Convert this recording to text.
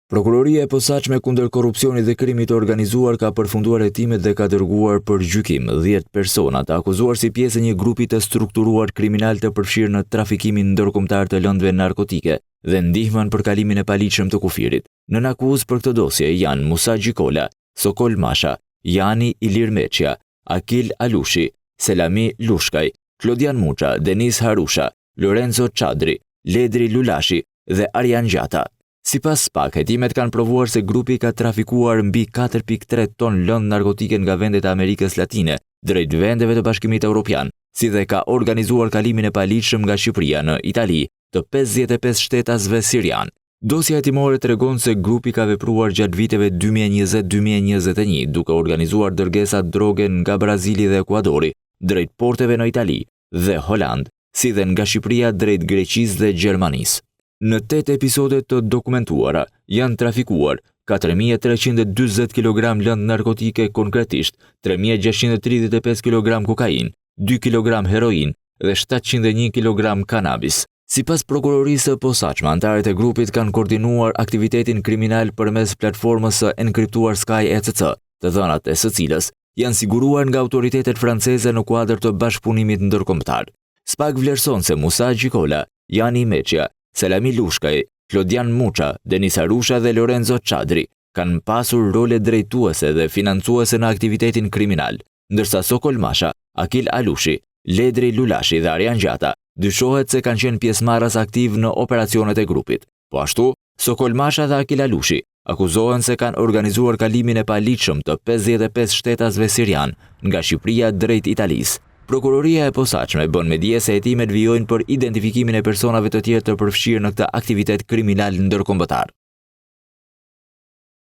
Prokuroria e posaçme kundër korrupsionit dhe krimit të organizuar ka përfunduar hetimet dhe ka dërguar për gjykim 10 persona të akuzuar si pjesë e një grupi të strukturuar kriminal të përfshirë në trafikimin ndërkombëtar të lëndëve narkotike dhe ndihmën për kalimin e paligjshëm të kufirit. Nën akuzë për këtë dosje janë Musa Gjikola, Sokol Masha, Jani Ilir Meçja, Akil Alushi, Selami Lushkaj, Klodian Muça, Denis Harusha, Lorenzo Çadri, Ledri Lulashi dhe Arjan Gjata. Sipas SPAK, hetimet kanë provuar se grupi ka trafikuar mbi 4.3 ton lëndë narkotike nga vendet e Amerikës Latine drejt vendeve të Bashkimit Evropian, si dhe ka organizuar kalimin e paligjshëm nga Shqipëria në Itali të 55 shtetasve sirian. Dosja hetimore tregon se grupi ka vepruar gjatë viteve 2020-2021 duke organizuar dërgesa droge nga Brazili dhe Ekuadori drejt porteve në Itali dhe Holand, si dhe nga Shqipëria drejt Greqisë dhe Gjermanisë. Në 8 episode të dokumentuara janë trafikuar 4.340 kg lëndë narkotike, konkretisht 3.635 kg kokain, 2 kg heroin dhe 701 kg kanabis. Sipas prokurorisë së posaçme, anëtarët e grupit kanë koordinuar aktivitetin kriminal përmes platformës së enkriptuar Sky ECC, të dhënat e së cilës janë siguruar nga autoritetet franceze në kuadër të bashkëpunimit ndërkombëtar. SPAK vlerëson se Musa Gjikola, Jani Meçja, Selami Lushkaj, Klodian Muça, Denis Harusha dhe Lorenzo Çadri kanë pasur role drejtuese dhe financuese në aktivitetin kriminal, ndërsa Sokol Masha, Akil Alushi, Ledri Lulashi dhe Arjan Gjata dyshohet se kanë qenë pjesëmarrës aktiv në operacionet e grupit. Po ashtu, Sokol Masha dhe Akil Alushi akuzohen se kanë organizuar kalimin e paligjshëm të 55 shtetasve sirian nga Shqipëria drejt Italisë. Prokuroria e posaçme bën me dije se hetimet vijojnë për identifikimin e personave të tjerë të përfshirë në këtë aktivitet kriminal ndërkombëtar.